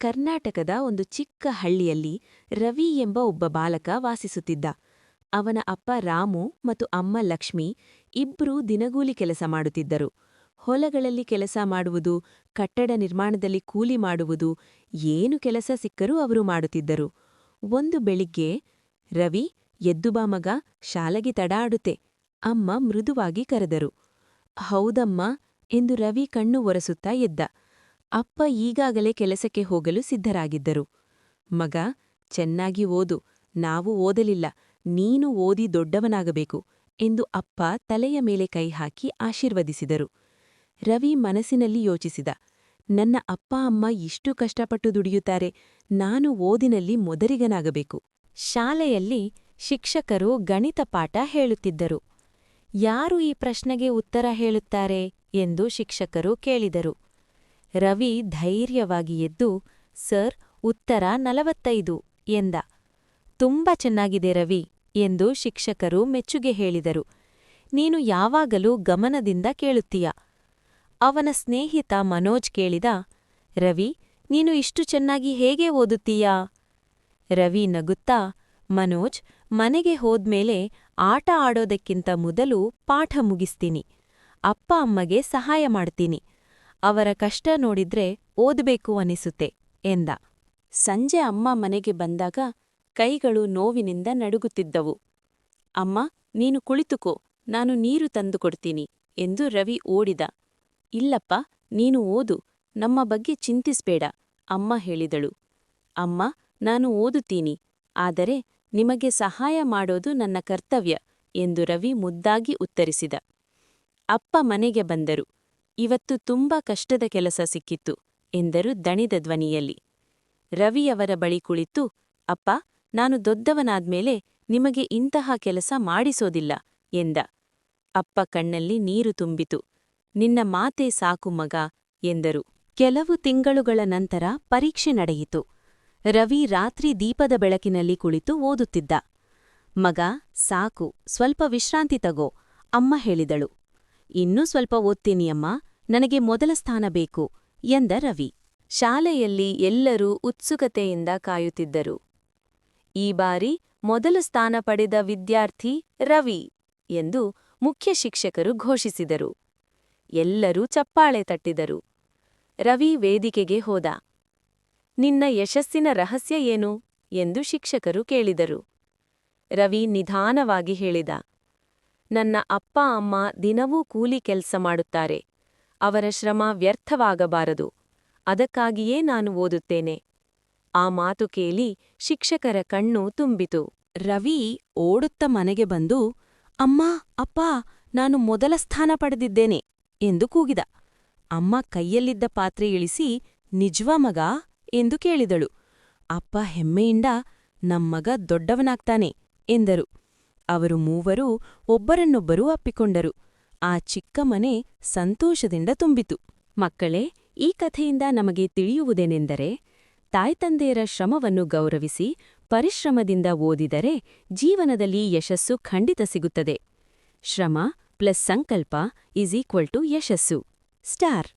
ಕರ್ನಾಟಕದ ಒಂದು ಚಿಕ್ಕ ಹಳ್ಳಿಯಲ್ಲಿ ರವಿ ಎಂಬ ಒಬ್ಬ ಬಾಲಕ ವಾಸಿಸುತ್ತಿದ್ದ. ಅವನ ಅಪ್ಪ ರಾಮು ಮತ್ತು ಅಮ್ಮ ಲಕ್ಷ್ಮಿ ಇಬ್ರೂ ದಿನಗೂಲಿ ಕೆಲಸ ಮಾಡುತ್ತಿದ್ದರು. ಹೊಲಗಳಲ್ಲಿ ಕೆಲಸ ಮಾಡುವುದು, ಕಟ್ಟಡ ನಿರ್ಮಾಣದಲ್ಲಿ ಕೂಲಿ ಮಾಡುವುದು, ಏನು ಕೆಲಸ ಸಿಕ್ಕರೂ ಅವರು ಮಾಡುತ್ತಿದ್ದರು. ಒಂದು ಬೆಳಿಗ್ಗೆ, ರವಿ, ಎದ್ದು ಬಾ ಮಗ, ಶಾಲೆಗೆ ತಡ ಆಡುತ್ತೆ, ಅಮ್ಮ ಮೃದುವಾಗಿ ಕರೆದರು. ಹೌದಮ್ಮ ಎಂದು ರವಿ ಕಣ್ಣು ಒರೆಸುತ್ತಾ ಎದ್ದ. ಅಪ್ಪ ಈಗಾಗಲೇ ಕೆಲಸಕ್ಕೆ ಹೋಗಲು ಸಿದ್ಧರಾಗಿದ್ದರು. ಮಗ, ಚೆನ್ನಾಗಿ ಓದು, ನಾವು ಓದಲಿಲ್ಲ, ನೀನು ಓದಿ ದೊಡ್ಡವನಾಗಬೇಕು ಎಂದು ಅಪ್ಪ ತಲೆಯ ಮೇಲೆ ಕೈ ಹಾಕಿ ಆಶೀರ್ವದಿಸಿದರು. ರವಿ ಮನಸ್ಸಿನಲ್ಲಿ ಯೋಚಿಸಿದ, ನನ್ನ ಅಪ್ಪ ಅಮ್ಮ ಇಷ್ಟು ಕಷ್ಟಪಟ್ಟು ದುಡಿಯುತ್ತಾರೆ, ನಾನು ಓದಿನಲ್ಲಿ ಮೊದಲಿಗನಾಗಬೇಕು. ಶಾಲೆಯಲ್ಲಿ ಶಿಕ್ಷಕರು ಗಣಿತ ಪಾಠ ಹೇಳುತ್ತಿದ್ದರು. ಯಾರು ಈ ಪ್ರಶ್ನೆಗೆ ಉತ್ತರ ಹೇಳುತ್ತಾರೆ ಎಂದು ಶಿಕ್ಷಕರು ಕೇಳಿದರು. ರವಿ ಧೈರ್ಯವಾಗಿ ಎದ್ದು, ಸರ್, ಉತ್ತರ 45 ಎಂದ. ತುಂಬ ಚೆನ್ನಾಗಿದೆ ರವಿ ಎಂದು ಶಿಕ್ಷಕರು ಮೆಚ್ಚುಗೆ ಹೇಳಿದರು. ನೀನು ಯಾವಾಗಲೂ ಗಮನದಿಂದ ಕೇಳುತ್ತೀಯ. ಅವನ ಸ್ನೇಹಿತ ಮನೋಜ್ ಕೇಳಿದ, ರವಿ, ನೀನು ಇಷ್ಟು ಚೆನ್ನಾಗಿ ಹೇಗೆ ಓದುತ್ತೀಯಾ? ರವಿ ನಗುತ್ತಾ, ಮನೋಜ್, ಮನೆಗೆ ಹೋದ್ಮೇಲೆ ಆಟ ಆಡೋದಕ್ಕಿಂತ ಮೊದಲು ಪಾಠ ಮುಗಿಸ್ತೀನಿ. ಅಪ್ಪ ಅಮ್ಮಗೆ ಸಹಾಯ ಮಾಡ್ತೀನಿ. ಅವರ ಕಷ್ಟ ನೋಡಿದ್ರೆ ಓದಬೇಕು ಅನಿಸುತ್ತೆ ಎಂದ. ಸಂಜೆ ಅಮ್ಮ ಮನೆಗೆ ಬಂದಾಗ ಕೈಗಳು ನೋವಿನಿಂದ ನಡುಗುತ್ತಿದ್ದವು. ಅಮ್ಮ, ನೀನು ಕುಳಿತುಕೋ, ನಾನು ನೀರು ತಂದುಕೊಡ್ತೀನಿ ಎಂದು ರವಿ ಓಡಿದ. ಇಲ್ಲಪ್ಪ, ನೀನು ಓದು, ನಮ್ಮ ಬಗ್ಗೆ ಚಿಂತಿಸ್ಬೇಡ, ಅಮ್ಮ ಹೇಳಿದಳು. ಅಮ್ಮ, ನಾನು ಓದುತ್ತೀನಿ, ಆದರೆ ನಿಮಗೆ ಸಹಾಯ ಮಾಡೋದು ನನ್ನ ಕರ್ತವ್ಯ ಎಂದು ರವಿ ಮುದ್ದಾಗಿ ಉತ್ತರಿಸಿದ. ಅಪ್ಪ ಮನೆಗೆ ಬಂದರು. ಇವತ್ತು ತುಂಬಾ ಕಷ್ಟದ ಕೆಲಸ ಸಿಕ್ಕಿತ್ತು ಎಂದರು ದಣಿದ ಧ್ವನಿಯಲ್ಲಿ. ರವಿಯವರ ಬಳಿ ಕುಳಿತು, ಅಪ್ಪ, ನಾನು ದೊಡ್ಡವನಾದ್ಮೇಲೆ ನಿಮಗೆ ಇಂತಹ ಕೆಲಸ ಮಾಡಿಸೋದಿಲ್ಲ ಎಂದ. ಅಪ್ಪ ಕಣ್ಣಲ್ಲಿ ನೀರು ತುಂಬಿತು. ನಿನ್ನ ಮಾತೇ ಸಾಕು ಮಗ ಎಂದರು. ಕೆಲವು ತಿಂಗಳುಗಳ ನಂತರ ಪರೀಕ್ಷೆ ನಡೆಯಿತು. ರವಿ ರಾತ್ರಿ ದೀಪದ ಬೆಳಕಿನಲ್ಲಿ ಕುಳಿತು ಓದುತ್ತಿದ್ದ. ಮಗ, ಸಾಕು, ಸ್ವಲ್ಪ ವಿಶ್ರಾಂತಿ ತಗೋ, ಅಮ್ಮ ಹೇಳಿದಳು. ಇನ್ನೂ ಸ್ವಲ್ಪ ಓದ್ತೀನಿ ಅಮ್ಮ, ನನಗೆ ಮೊದಲ ಸ್ಥಾನ ಬೇಕು ಎಂದ ರವಿ. ಶಾಲೆಯಲ್ಲಿ ಎಲ್ಲರೂ ಉತ್ಸುಕತೆಯಿಂದ ಕಾಯುತ್ತಿದ್ದರು. ಈ ಬಾರಿ ಮೊದಲ ಸ್ಥಾನ ಪಡೆದ ವಿದ್ಯಾರ್ಥಿ ರವಿ ಎಂದು ಮುಖ್ಯ ಶಿಕ್ಷಕರು ಘೋಷಿಸಿದರು. ಎಲ್ಲರೂ ಚಪ್ಪಾಳೆ ತಟ್ಟಿದರು. ರವಿ ವೇದಿಕೆಗೆ ಹೋದ. ನಿನ್ನ ಯಶಸ್ಸಿನ ರಹಸ್ಯ ಏನು ಎಂದು ಶಿಕ್ಷಕರು ಕೇಳಿದರು. ರವಿ ನಿಧಾನವಾಗಿ ಹೇಳಿದ, ನನ್ನ ಅಪ್ಪ ಅಮ್ಮ ದಿನವೂ ಕೂಲಿ ಕೆಲಸ ಮಾಡುತ್ತಾರೆ. ಅವರ ಶ್ರಮ ವ್ಯರ್ಥವಾಗಬಾರದು. ಅದಕ್ಕಾಗಿಯೇ ನಾನು ಓದುತ್ತೇನೆ. ಆ ಮಾತು ಕೇಳಿ ಶಿಕ್ಷಕರ ಕಣ್ಣು ತುಂಬಿತು. ರವಿ ಓಡುತ್ತ ಮನೆಗೆ ಬಂದು, ಅಮ್ಮ, ಅಪ್ಪ, ನಾನು ಮೊದಲ ಸ್ಥಾನ ಪಡೆದಿದ್ದೇನೆ ಎಂದು ಕೂಗಿದ. ಅಮ್ಮ ಕೈಯಲ್ಲಿದ್ದ ಪಾತ್ರೆ ಇಳಿಸಿ, ನಿಜ್ವಾ ಮಗ ಎಂದು ಕೇಳಿದಳು. ಅಪ್ಪ ಹೆಮ್ಮೆಯಿಂದ, ನಮ್ಮಗ ದೊಡ್ಡವನಾಗ್ತಾನೆ ಎಂದರು. ಅವರು ಮೂವರೂ ಒಬ್ಬರನ್ನೊಬ್ಬರು ಅಪ್ಪಿಕೊಂಡರು. ಆ ಚಿಕ್ಕ ಮನೆ ಸಂತೋಷದಿಂದ ತುಂಬಿತು. ಮಕ್ಕಳೇ, ಈ ಕಥೆಯಿಂದ ನಮಗೆ ತಿಳಿಯುವುದೇನೆಂದರೆ, ತಾಯ್ತಂದೆಯರ ಶ್ರಮವನ್ನು ಗೌರವಿಸಿ ಪರಿಶ್ರಮದಿಂದ ಓದಿದರೆ ಜೀವನದಲ್ಲಿ ಯಶಸ್ಸು ಖಂಡಿತ ಸಿಗುತ್ತದೆ. ಶ್ರಮ ಪ್ಲಸ್ ಸಂಕಲ್ಪ = ಯಶಸ್ಸು. ಸ್ಟಾರ್.